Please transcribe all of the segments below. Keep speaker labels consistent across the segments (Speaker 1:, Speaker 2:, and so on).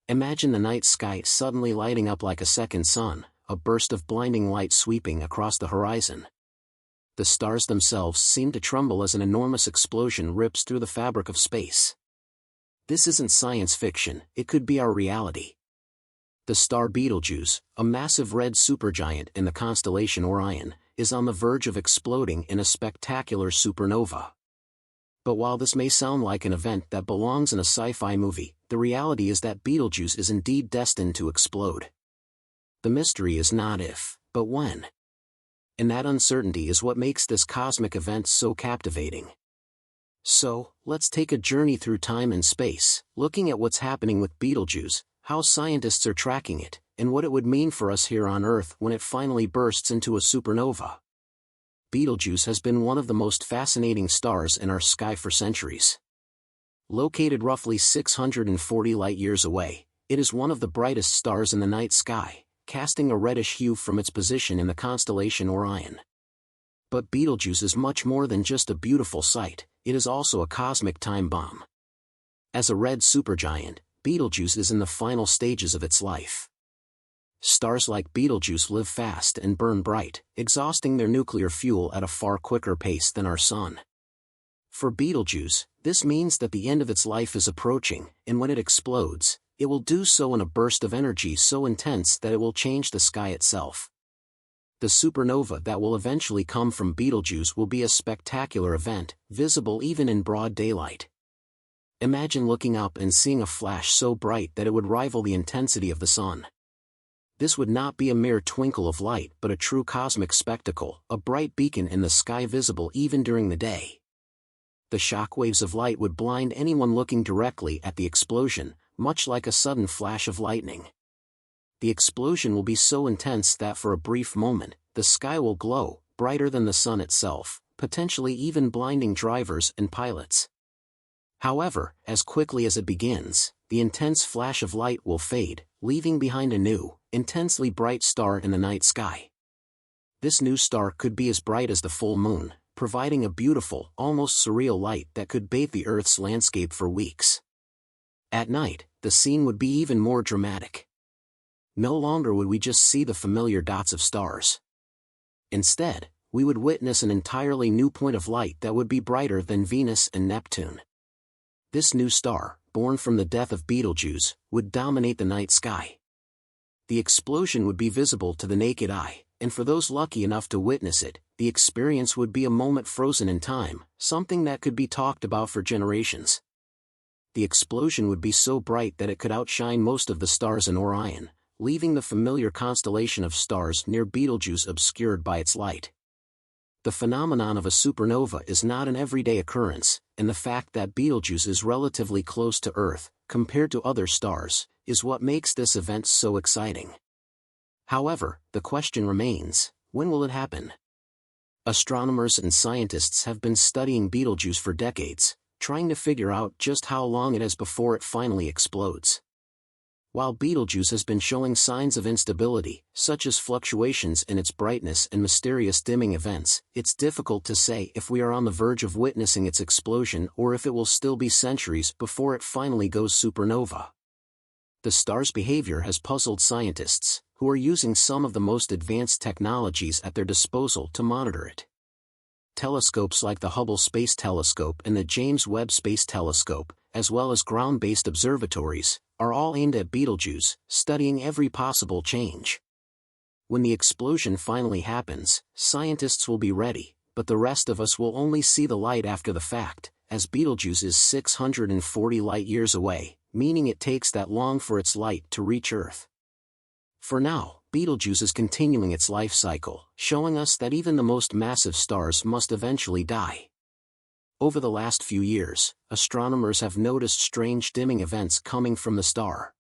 Speaker 1: Imagine the night sky suddenly lighting up like a second sun, a burst of blinding light sweeping across the horizon. The stars themselves seem to tremble as an enormous explosion rips through the fabric of space. This isn't science fiction, it could be our reality. The star Betelgeuse, a massive red supergiant in the constellation Orion, is on the verge of exploding in a spectacular supernova. But while this may sound like an event that belongs in a sci-fi movie, the reality is that Betelgeuse is indeed destined to explode. The mystery is not if, but when. And that uncertainty is what makes this cosmic event so captivating. So, let's take a journey through time and space, looking at what's happening with Betelgeuse, how scientists are tracking it, and what it would mean for us here on Earth when it finally bursts into a supernova. Betelgeuse has been one of the most fascinating stars in our sky for centuries. Located roughly 640 light-years away, it is one of the brightest stars in the night sky, casting a reddish hue from its position in the constellation Orion. But Betelgeuse is much more than just a beautiful sight, it is also a cosmic time bomb. As a red supergiant, Betelgeuse is in the final stages of its life. Stars like Betelgeuse live fast and burn bright, exhausting their nuclear fuel at a far quicker pace than our Sun. For Betelgeuse, this means that the end of its life is approaching, and when it explodes, it will do so in a burst of energy so intense that it will change the sky itself. The supernova that will eventually come from Betelgeuse will be a spectacular event, visible even in broad daylight. Imagine looking up and seeing a flash so bright that it would rival the intensity of the sun. This would not be a mere twinkle of light but a true cosmic spectacle, a bright beacon in the sky visible even during the day. The shockwaves of light would blind anyone looking directly at the explosion, much like a sudden flash of lightning. The explosion will be so intense that for a brief moment, the sky will glow, brighter than the sun itself, potentially even blinding drivers and pilots. However, as quickly as it begins, the intense flash of light will fade, leaving behind a new, intensely bright star in the night sky. This new star could be as bright as the full moon, providing a beautiful, almost surreal light that could bathe the Earth's landscape for weeks. At night, the scene would be even more dramatic. No longer would we just see the familiar dots of stars. Instead, we would witness an entirely new point of light that would be brighter than Venus and Neptune. This new star, born from the death of Betelgeuse, would dominate the night sky. The explosion would be visible to the naked eye, and for those lucky enough to witness it, the experience would be a moment frozen in time, something that could be talked about for generations. The explosion would be so bright that it could outshine most of the stars in Orion, leaving the familiar constellation of stars near Betelgeuse obscured by its light. The phenomenon of a supernova is not an everyday occurrence, and the fact that Betelgeuse is relatively close to Earth, compared to other stars, is what makes this event so exciting. However, the question remains, when will it happen? Astronomers and scientists have been studying Betelgeuse for decades, trying to figure out just how long it is before it finally explodes. While Betelgeuse has been showing signs of instability, such as fluctuations in its brightness and mysterious dimming events, it's difficult to say if we are on the verge of witnessing its explosion or if it will still be centuries before it finally goes supernova. The star's behavior has puzzled scientists, who are using some of the most advanced technologies at their disposal to monitor it. Telescopes like the Hubble Space Telescope and the James Webb Space Telescope, as well as ground-based observatories, are all aimed at Betelgeuse, studying every possible change. When the explosion finally happens, scientists will be ready, but the rest of us will only see the light after the fact, as Betelgeuse is 640 light-years away, meaning it takes that long for its light to reach Earth. For now, Betelgeuse is continuing its life cycle, showing us that even the most massive stars must eventually die. Over the last few years, astronomers have noticed strange dimming events coming from the star.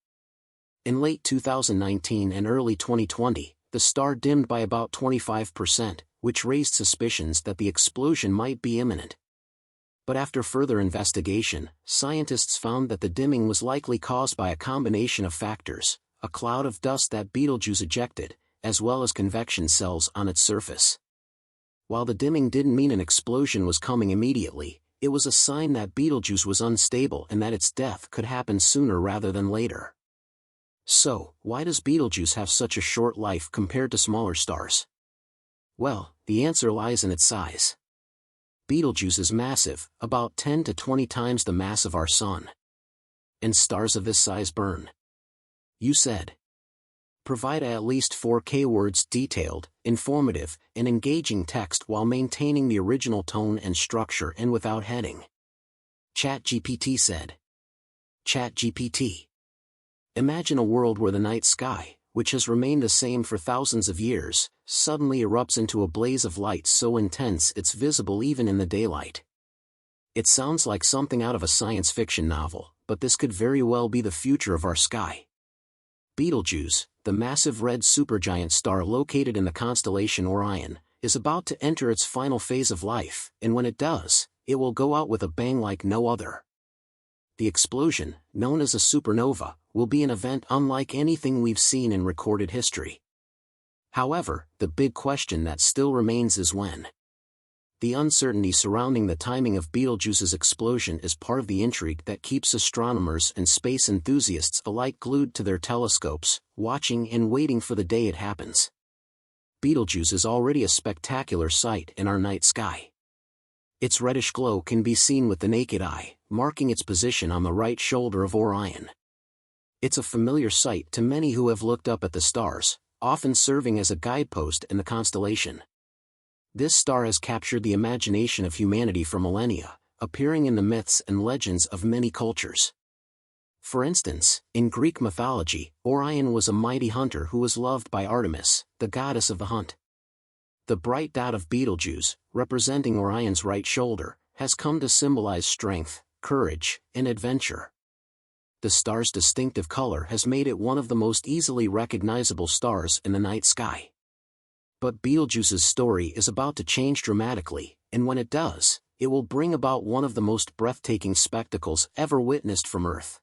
Speaker 1: In late 2019 and early 2020, the star dimmed by about 25%, which raised suspicions that the explosion might be imminent. But after further investigation, scientists found that the dimming was likely caused by a combination of factors: a cloud of dust that Betelgeuse ejected, as well as convection cells on its surface. While the dimming didn't mean an explosion was coming immediately, it was a sign that Betelgeuse was unstable and that its death could happen sooner rather than later. So, why does Betelgeuse have such a short life compared to smaller stars? Well, the answer lies in its size. Betelgeuse is massive, about 10 to 20 times the mass of our Sun. And stars of this size burn. You said. Provide at least 4K words detailed, informative, and engaging text while maintaining the original tone and structure and without heading. ChatGPT said. ChatGPT. Imagine a world where the night sky, which has remained the same for thousands of years, suddenly erupts into a blaze of light so intense it's visible even in the daylight. It sounds like something out of a science fiction novel, but this could very well be the future of our sky. Betelgeuse, the massive red supergiant star located in the constellation Orion, is about to enter its final phase of life, and when it does, it will go out with a bang like no other. The explosion, known as a supernova, will be an event unlike anything we've seen in recorded history. However, the big question that still remains is when. The uncertainty surrounding the timing of Betelgeuse's explosion is part of the intrigue that keeps astronomers and space enthusiasts alike glued to their telescopes, watching and waiting for the day it happens. Betelgeuse is already a spectacular sight in our night sky. Its reddish glow can be seen with the naked eye, marking its position on the right shoulder of Orion. It's a familiar sight to many who have looked up at the stars, often serving as a guidepost in the constellation. This star has captured the imagination of humanity for millennia, appearing in the myths and legends of many cultures. For instance, in Greek mythology, Orion was a mighty hunter who was loved by Artemis, the goddess of the hunt. The bright dot of Betelgeuse, representing Orion's right shoulder, has come to symbolize strength, courage, and adventure. The star's distinctive color has made it one of the most easily recognizable stars in the night sky. But Betelgeuse's story is about to change dramatically, and when it does, it will bring about one of the most breathtaking spectacles ever witnessed from Earth.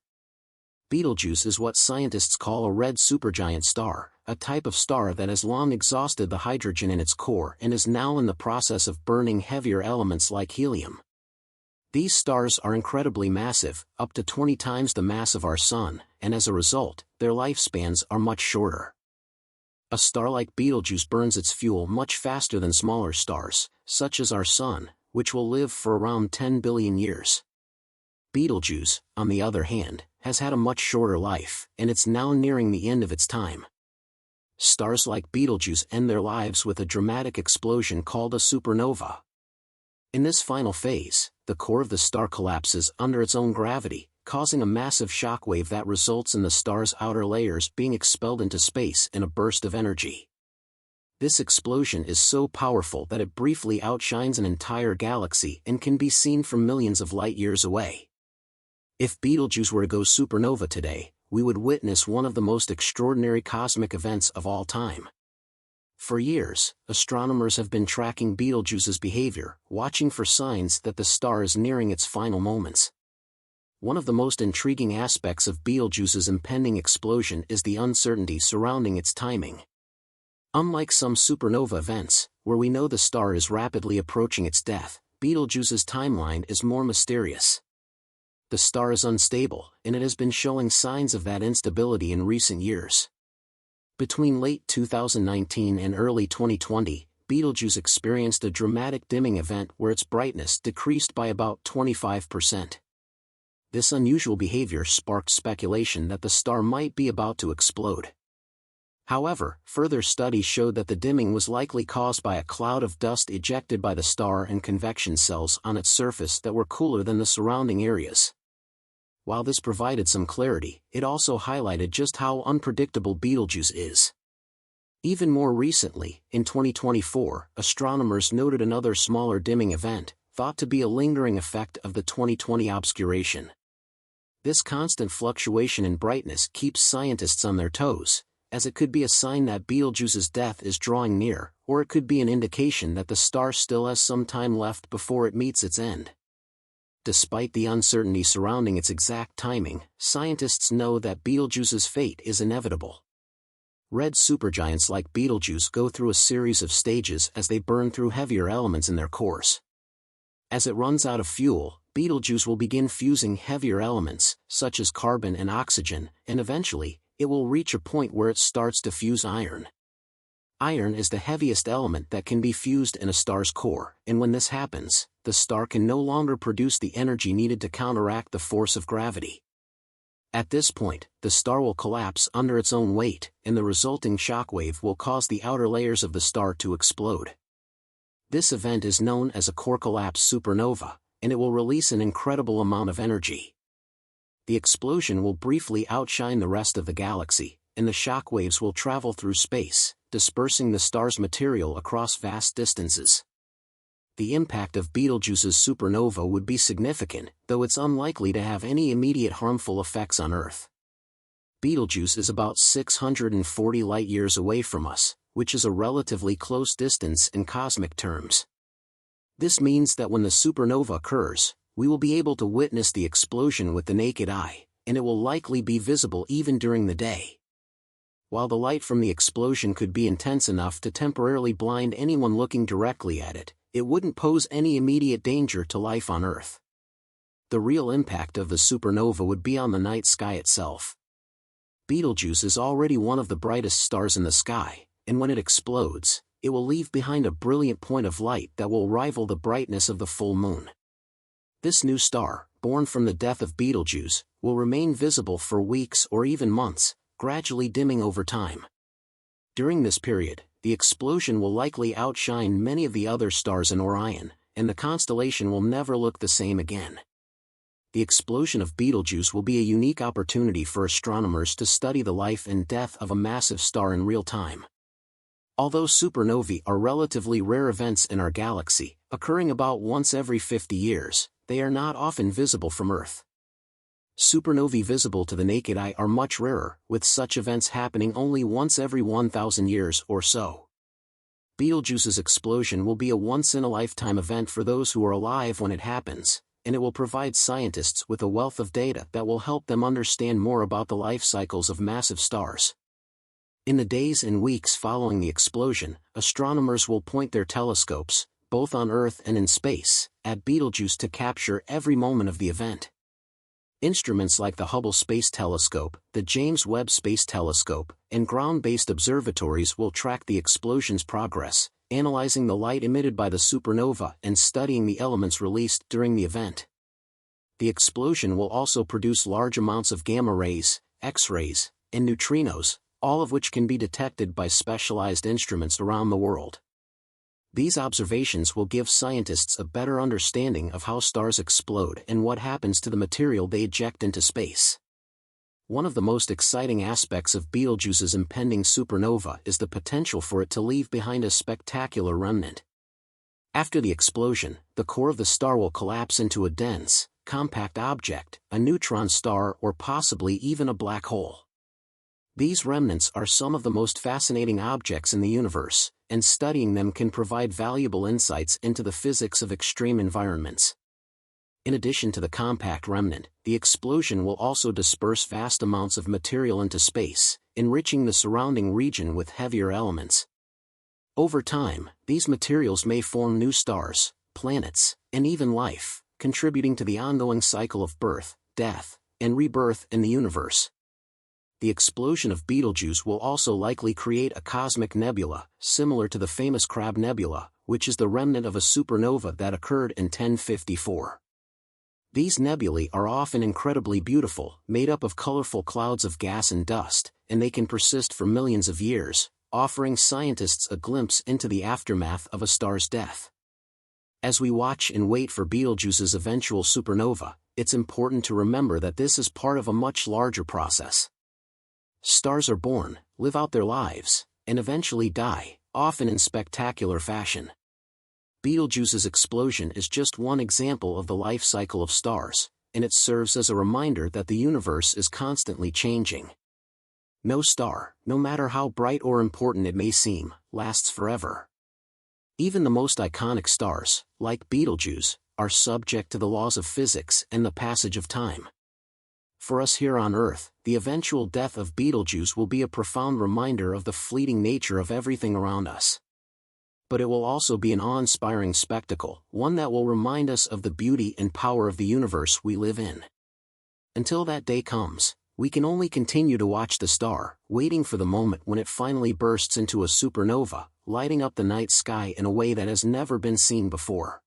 Speaker 1: Betelgeuse is what scientists call a red supergiant star, a type of star that has long exhausted the hydrogen in its core and is now in the process of burning heavier elements like helium. These stars are incredibly massive, up to 20 times the mass of our Sun, and as a result, their lifespans are much shorter. A star like Betelgeuse burns its fuel much faster than smaller stars, such as our Sun, which will live for around 10 billion years. Betelgeuse, on the other hand, has had a much shorter life, and it's now nearing the end of its time. Stars like Betelgeuse end their lives with a dramatic explosion called a supernova. In this final phase, the core of the star collapses under its own gravity, causing a massive shockwave that results in the star's outer layers being expelled into space in a burst of energy. This explosion is so powerful that it briefly outshines an entire galaxy and can be seen from millions of light-years away. If Betelgeuse were to go supernova today, we would witness one of the most extraordinary cosmic events of all time. For years, astronomers have been tracking Betelgeuse's behavior, watching for signs that the star is nearing its final moments. One of the most intriguing aspects of Betelgeuse's impending explosion is the uncertainty surrounding its timing. Unlike some supernova events, where we know the star is rapidly approaching its death, Betelgeuse's timeline is more mysterious. The star is unstable, and it has been showing signs of that instability in recent years. Between late 2019 and early 2020, Betelgeuse experienced a dramatic dimming event where its brightness decreased by about 25%. This unusual behavior sparked speculation that the star might be about to explode. However, further studies showed that the dimming was likely caused by a cloud of dust ejected by the star and convection cells on its surface that were cooler than the surrounding areas. While this provided some clarity, it also highlighted just how unpredictable Betelgeuse is. Even more recently, in 2024, astronomers noted another smaller dimming event, thought to be a lingering effect of the 2020 obscuration. This constant fluctuation in brightness keeps scientists on their toes, as it could be a sign that Betelgeuse's death is drawing near, or it could be an indication that the star still has some time left before it meets its end. Despite the uncertainty surrounding its exact timing, scientists know that Betelgeuse's fate is inevitable. Red supergiants like Betelgeuse go through a series of stages as they burn through heavier elements in their cores. As it runs out of fuel, Betelgeuse will begin fusing heavier elements, such as carbon and oxygen, and eventually, it will reach a point where it starts to fuse iron. Iron is the heaviest element that can be fused in a star's core, and when this happens, the star can no longer produce the energy needed to counteract the force of gravity. At this point, the star will collapse under its own weight, and the resulting shockwave will cause the outer layers of the star to explode. This event is known as a core collapse supernova, and it will release an incredible amount of energy. The explosion will briefly outshine the rest of the galaxy, and the shockwaves will travel through space, dispersing the star's material across vast distances. The impact of Betelgeuse's supernova would be significant, though it's unlikely to have any immediate harmful effects on Earth. Betelgeuse is about 640 light-years away from us, which is a relatively close distance in cosmic terms. This means that when the supernova occurs, we will be able to witness the explosion with the naked eye, and it will likely be visible even during the day. While the light from the explosion could be intense enough to temporarily blind anyone looking directly at it, it wouldn't pose any immediate danger to life on Earth. The real impact of the supernova would be on the night sky itself. Betelgeuse is already one of the brightest stars in the sky, and when it explodes, it will leave behind a brilliant point of light that will rival the brightness of the full moon. This new star, born from the death of Betelgeuse, will remain visible for weeks or even months, gradually dimming over time. During this period, the explosion will likely outshine many of the other stars in Orion, and the constellation will never look the same again. The explosion of Betelgeuse will be a unique opportunity for astronomers to study the life and death of a massive star in real time. Although supernovae are relatively rare events in our galaxy, occurring about once every 50 years, they are not often visible from Earth. Supernovae visible to the naked eye are much rarer, with such events happening only once every 1,000 years or so. Betelgeuse's explosion will be a once-in-a-lifetime event for those who are alive when it happens, and it will provide scientists with a wealth of data that will help them understand more about the life cycles of massive stars. In the days and weeks following the explosion, astronomers will point their telescopes, both on Earth and in space, at Betelgeuse to capture every moment of the event. Instruments like the Hubble Space Telescope, the James Webb Space Telescope, and ground-based observatories will track the explosion's progress, analyzing the light emitted by the supernova and studying the elements released during the event. The explosion will also produce large amounts of gamma rays, X-rays, and neutrinos, all of which can be detected by specialized instruments around the world. These observations will give scientists a better understanding of how stars explode and what happens to the material they eject into space. One of the most exciting aspects of Betelgeuse's impending supernova is the potential for it to leave behind a spectacular remnant. After the explosion, the core of the star will collapse into a dense, compact object, a neutron star or possibly even a black hole. These remnants are some of the most fascinating objects in the universe, and studying them can provide valuable insights into the physics of extreme environments. In addition to the compact remnant, the explosion will also disperse vast amounts of material into space, enriching the surrounding region with heavier elements. Over time, these materials may form new stars, planets, and even life, contributing to the ongoing cycle of birth, death, and rebirth in the universe. The explosion of Betelgeuse will also likely create a cosmic nebula, similar to the famous Crab Nebula, which is the remnant of a supernova that occurred in 1054. These nebulae are often incredibly beautiful, made up of colorful clouds of gas and dust, and they can persist for millions of years, offering scientists a glimpse into the aftermath of a star's death. As we watch and wait for Betelgeuse's eventual supernova, it's important to remember that this is part of a much larger process. Stars are born, live out their lives, and eventually die, often in spectacular fashion. Betelgeuse's explosion is just one example of the life cycle of stars, and it serves as a reminder that the universe is constantly changing. No star, no matter how bright or important it may seem, lasts forever. Even the most iconic stars, like Betelgeuse, are subject to the laws of physics and the passage of time. For us here on Earth, the eventual death of Betelgeuse will be a profound reminder of the fleeting nature of everything around us. But it will also be an awe-inspiring spectacle, one that will remind us of the beauty and power of the universe we live in. Until that day comes, We can only continue to watch the star, waiting for the moment when it finally bursts into a supernova, lighting up the night sky in a way that has never been seen before.